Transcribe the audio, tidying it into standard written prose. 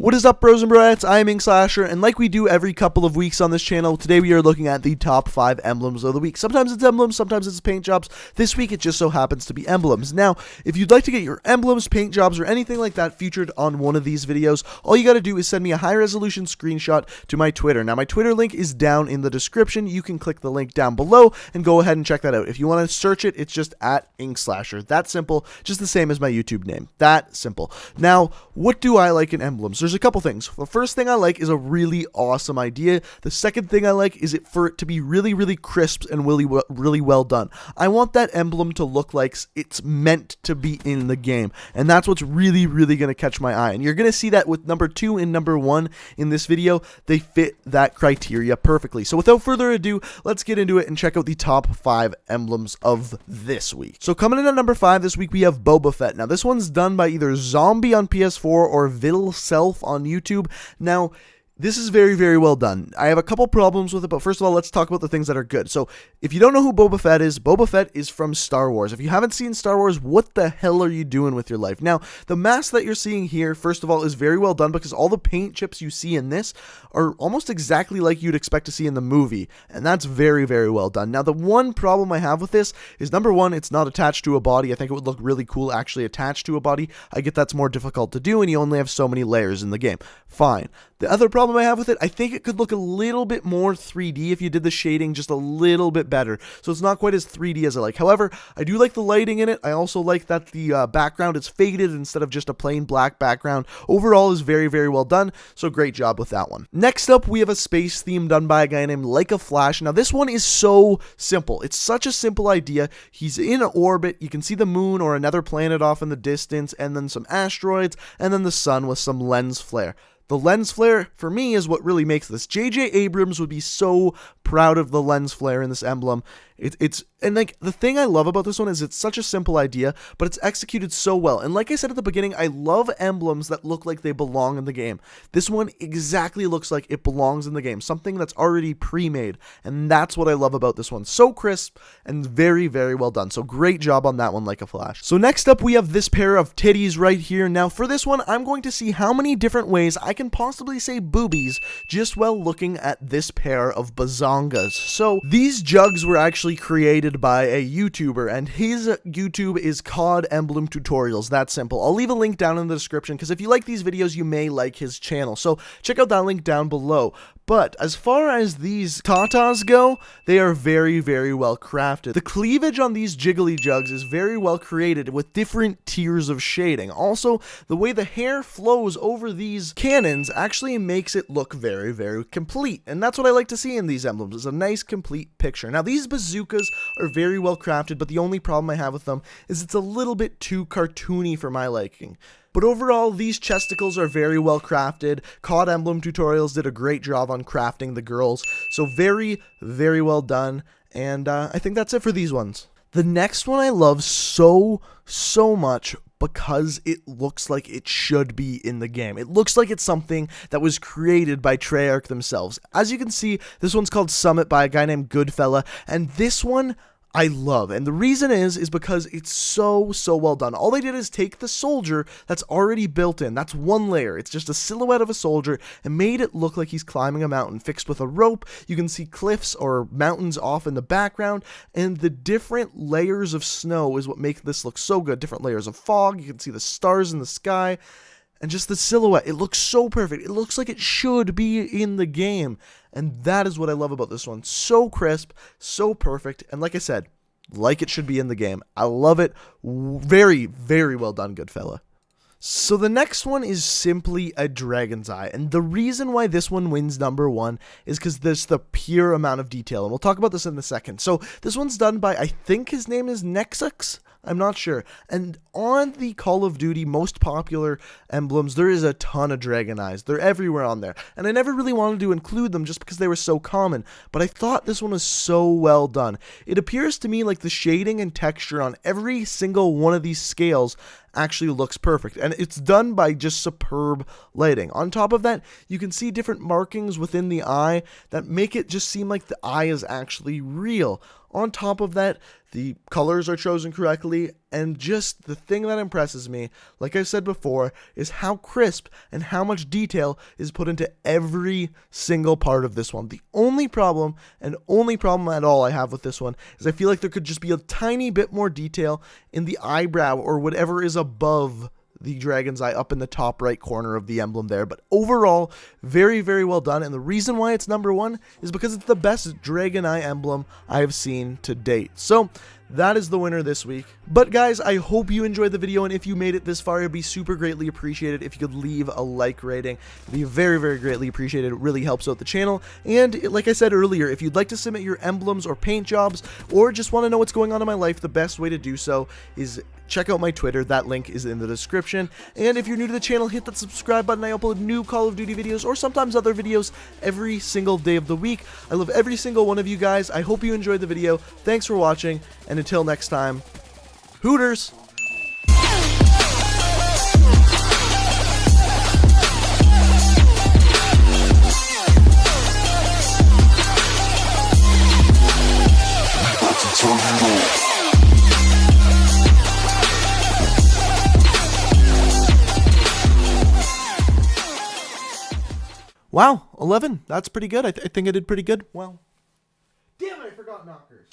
What is up, bros and broettes? I am Inkslasher, and like we do every couple of weeks on this channel, today we are looking at the top 5 emblems of the week. Sometimes it's emblems, sometimes it's paint jobs. This week it just so happens to be emblems. Now, if you'd like to get your emblems, paint jobs, or anything like that featured on one of these videos, all you gotta do is send me a high-resolution screenshot to my Twitter. Now, my Twitter link is down in the description. You can click the link down below and go ahead and check that out. If you want to search it, it's just at Inkslasher. That simple, just the same as my YouTube name. That simple. Now, what do I like in emblems? There's a couple things. The first thing I like is a really awesome idea. The second thing I like is for it to be really crisp and really well done. I want that emblem to look like it's meant to be in the game, and that's what's really going to catch my eye. And you're going to see that with number 2 and number 1 in this video. They fit that criteria perfectly. So without further ado, let's get into it and check out the top 5 emblems of this week. So coming in at number 5 this week, we have Boba Fett. Now this one's done by either Zombie on PS4 or Viddle Self on YouTube. Now, this is very well done. I have a couple problems with it, but first of all, let's talk about the things that are good. So, if you don't know who Boba Fett is from Star Wars. If you haven't seen Star Wars, what the hell are you doing with your life? Now, the mask that you're seeing here, first of all, is very well done because all the paint chips you see in this are almost exactly like you'd expect to see in the movie, and that's very well done. Now, the one problem I have with this is, number 1, it's not attached to a body. I think it would look really cool actually attached to a body. I get that's more difficult to do, and you only have so many layers in the game. Fine. The other problem I have with it, I think it could look a little bit more 3D if you did the shading just a little bit better. So it's not quite as 3D as I like. However, I do like the lighting in it. I also like that the background is faded instead of just a plain black background. Overall is very well done, so great job with that one. Next up, we have a space theme done by a guy named Like a Flash. Now this one is so simple. It's such a simple idea. He's in orbit. You can see the moon or another planet off in the distance, and then some asteroids, and then the sun with some lens flare. The lens flare, for me, is what really makes this. J.J. Abrams would be so proud of the lens flare in this emblem. And like, the thing I love about this one is it's such a simple idea, but it's executed so well. And like I said at the beginning, I love emblems that look like they belong in the game. This one exactly looks like it belongs in the game, something that's already pre-made, and that's what I love about this one. So crisp and very well done. So great job on that one, Like a Flash. So next up, we have this pair of titties right here. Now for this one, I'm going to see how many different ways I can possibly say boobies just while looking at this pair of bazongas. So these jugs were actually created by a YouTuber, and his YouTube is COD Emblem Tutorials. That's simple. I'll leave a link down in the description because if you like these videos, you may like his channel. So check out that link down below. But as far as these tatas go, they are very well crafted. The cleavage on these jiggly jugs is very well created with different tiers of shading. Also, the way the hair flows over these cannons actually makes it look very complete. And that's what I like to see in these emblems, is a nice complete picture. Now, these bazookas are very well crafted, but the only problem I have with them is it's a little bit too cartoony for my liking. But overall, these testicles are very well crafted. COD Emblem Tutorials did a great job on crafting the girls. So very well done. And I think that's it for these ones. The next one I love so much because it looks like it should be in the game. It looks like it's something that was created by Treyarch themselves. As you can see, this one's called Summit by a guy named Goodfella. And this one I love, and the reason is because it's so well done. All they did is take the soldier that's already built in. That's one layer. It's just a silhouette of a soldier and made it look like he's climbing a mountain fixed with a rope. You can see cliffs or mountains off in the background, and the different layers of snow is what make this look so good. Different layers of fog. You can see the stars in the sky. And just the silhouette, it looks so perfect. It looks like it should be in the game. And that is what I love about this one. So crisp, so perfect. And like I said, like it should be in the game. I love it. Very well done, Goodfella. So the next one is simply a dragon's eye. And the reason why this one wins number 1 is because there's the pure amount of detail. And we'll talk about this in a second. So this one's done by, I think his name is Nexus. I'm not sure. And on the Call of Duty most popular emblems, there is a ton of dragon eyes. They're everywhere on there. And I never really wanted to include them just because they were so common. But I thought this one was so well done. It appears to me like the shading and texture on every single one of these scales actually looks perfect, and it's done by just superb lighting. On top of that, you can see different markings within the eye that make it just seem like the eye is actually real. On top of that, the colors are chosen correctly, and just the thing that impresses me, like I said before, is how crisp and how much detail is put into every single part of this one. The only problem at all I have with this one is I feel like there could just be a tiny bit more detail in the eyebrow or whatever is above the dragon's eye up in the top right corner of the emblem there. But overall, very, very well done. And the reason why it's number one is because it's the best dragon eye emblem I have seen to date. So that is the winner this week. But guys, I hope you enjoyed the video, and if you made it this far, it'd be super greatly appreciated if you could leave a like rating. It'd be very, very greatly appreciated. It really helps out the channel. And like I said earlier, if you'd like to submit your emblems or paint jobs, or just want to know what's going on in my life, the best way to do so is check out my Twitter. That link is in the description. And if you're new to the channel, hit that subscribe button. I upload new Call of Duty videos or sometimes other videos every single day of the week. I love every single one of you guys. I hope you enjoyed the video. Thanks for watching, and until next time, Hooters! Wow, 11. That's pretty good. I think I did pretty good. Well, damn it, I forgot knockers.